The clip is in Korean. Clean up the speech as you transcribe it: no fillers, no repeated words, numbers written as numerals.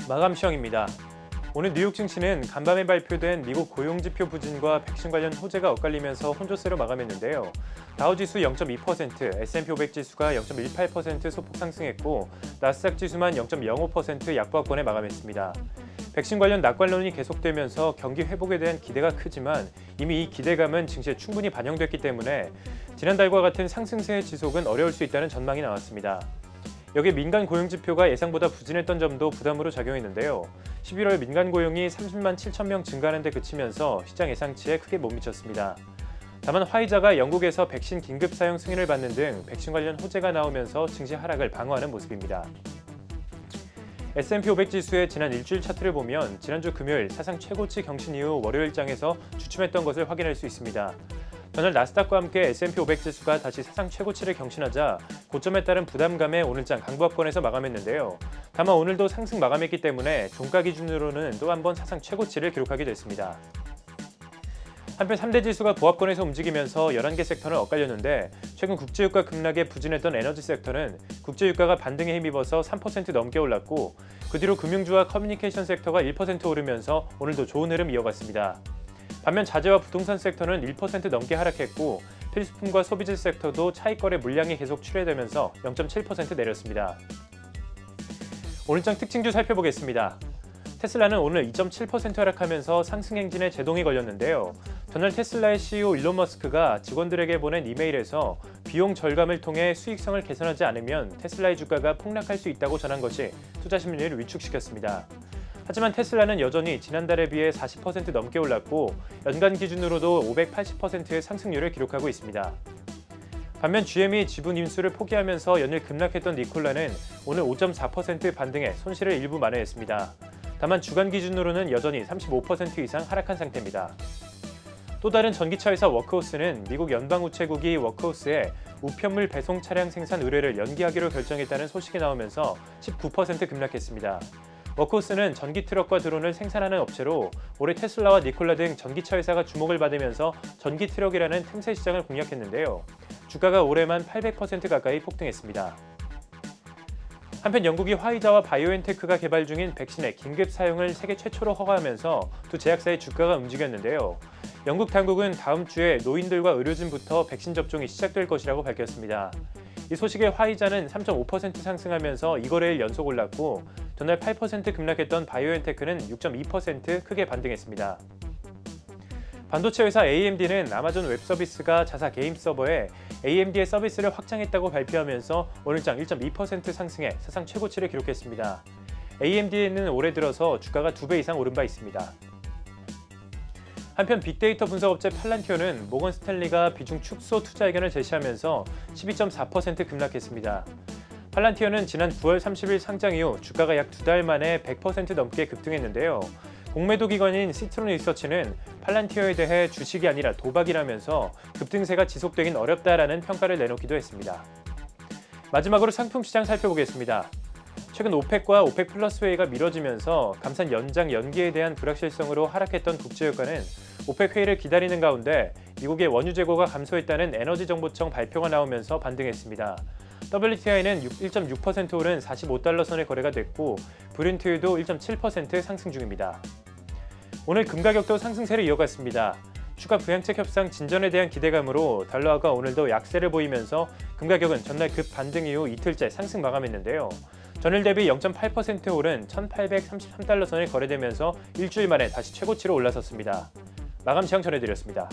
마감 시황입니다. 오늘 뉴욕 증시는 간밤에 발표된 미국 고용지표 부진과 백신 관련 호재가 엇갈리면서 혼조세로 마감했는데요. 다우지수 0.2%, S&P 500 지수가 0.18% 소폭 상승했고 나스닥 지수만 0.05% 약보합권에 마감했습니다. 백신 관련 낙관론이 계속되면서 경기 회복에 대한 기대가 크지만 이미 이 기대감은 증시에 충분히 반영됐기 때문에 지난달과 같은 상승세의 지속은 어려울 수 있다는 전망이 나왔습니다. 여기에 민간 고용지표가 예상보다 부진했던 점도 부담으로 작용했는데요. 11월 민간 고용이 30만 7천 명 증가하는 데 그치면서 시장 예상치에 크게 못 미쳤습니다. 다만 화이자가 영국에서 백신 긴급 사용 승인을 받는 등 백신 관련 호재가 나오면서 증시 하락을 방어하는 모습입니다. S&P 500 지수의 지난 일주일 차트를 보면 지난주 금요일 사상 최고치 경신 이후 월요일장에서 주춤했던 것을 확인할 수 있습니다. 전날 나스닥과 함께 S&P 500 지수가 다시 사상 최고치를 경신하자 고점에 따른 부담감에 오늘장 강보합권에서 마감했는데요. 다만 오늘도 상승 마감했기 때문에 종가 기준으로는 또 한 번 사상 최고치를 기록하게 됐습니다. 한편 3대 지수가 보합권에서 움직이면서 11개 섹터는 엇갈렸는데 최근 국제유가 급락에 부진했던 에너지 섹터는 국제유가가 반등에 힘입어서 3% 넘게 올랐고 그 뒤로 금융주와 커뮤니케이션 섹터가 1% 오르면서 오늘도 좋은 흐름 이어갔습니다. 반면 자재와 부동산 섹터는 1% 넘게 하락했고 필수품과 소비재 섹터도 차익거래 물량이 계속 출회되면서 0.7% 내렸습니다. 오늘장 특징주 살펴보겠습니다. 테슬라는 오늘 2.7% 하락하면서 상승 행진에 제동이 걸렸는데요. 전날 테슬라의 CEO 일론 머스크가 직원들에게 보낸 이메일에서 비용 절감을 통해 수익성을 개선하지 않으면 테슬라의 주가가 폭락할 수 있다고 전한 것이 투자 심리를 위축시켰습니다. 하지만 테슬라는 여전히 지난달에 비해 40% 넘게 올랐고 연간 기준으로도 580%의 상승률을 기록하고 있습니다. 반면 GM이 지분 인수를 포기하면서 연일 급락했던 니콜라는 오늘 5.4% 반등해 손실을 일부 만회했습니다. 다만 주간 기준으로는 여전히 35% 이상 하락한 상태입니다. 또 다른 전기차 회사 워크호스는 미국 연방우체국이 워크호스에 우편물 배송 차량 생산 의뢰를 연기하기로 결정했다는 소식이 나오면서 19% 급락했습니다. 워크호스는 전기 트럭과 드론을 생산하는 업체로 올해 테슬라와 니콜라 등 전기차 회사가 주목을 받으면서 전기 트럭이라는 틈새 시장을 공략했는데요. 주가가 올해만 800% 가까이 폭등했습니다. 한편 영국이 화이자와 바이오엔테크가 개발 중인 백신의 긴급 사용을 세계 최초로 허가하면서 두 제약사의 주가가 움직였는데요. 영국 당국은 다음 주에 노인들과 의료진부터 백신 접종이 시작될 것이라고 밝혔습니다. 이 소식에 화이자는 3.5% 상승하면서 2거래일 연속 올랐고 전날 8% 급락했던 바이오엔테크는 6.2% 크게 반등했습니다. 반도체 회사 AMD는 아마존 웹서비스가 자사 게임 서버에 AMD의 서비스를 확장했다고 발표하면서 오늘장 1.2% 상승해 사상 최고치를 기록했습니다. AMD는 올해 들어서 주가가 2배 이상 오른 바 있습니다. 한편 빅데이터 분석업체 팔란티어는 모건 스탠리가 비중 축소 투자 의견을 제시하면서 12.4% 급락했습니다. 팔란티어는 지난 9월 30일 상장 이후 주가가 약 2달 만에 100% 넘게 급등했는데요. 공매도 기관인 시트론 리서치는 팔란티어에 대해 주식이 아니라 도박이라면서 급등세가 지속되긴 어렵다라는 평가를 내놓기도 했습니다. 마지막으로 상품시장 살펴보겠습니다. 최근 오펙과 오펙 플러스 회의가 미뤄지면서 감산 연장 연기에 대한 불확실성으로 하락했던 국제유가는 오펙 회의를 기다리는 가운데 미국의 원유 재고가 감소했다는 에너지정보청 발표가 나오면서 반등했습니다. WTI는 1.6% 오른 45달러 선에 거래가 됐고 브렌트유도 1.7% 상승 중입니다. 오늘 금 가격도 상승세를 이어갔습니다. 추가 부양책 협상 진전에 대한 기대감으로 달러화가 오늘도 약세를 보이면서 금 가격은 전날 급 반등 이후 이틀째 상승 마감했는데요. 전일 대비 0.8% 오른 1,833달러 선에 거래되면서 일주일 만에 다시 최고치로 올라섰습니다. 마감 시황 전해드렸습니다.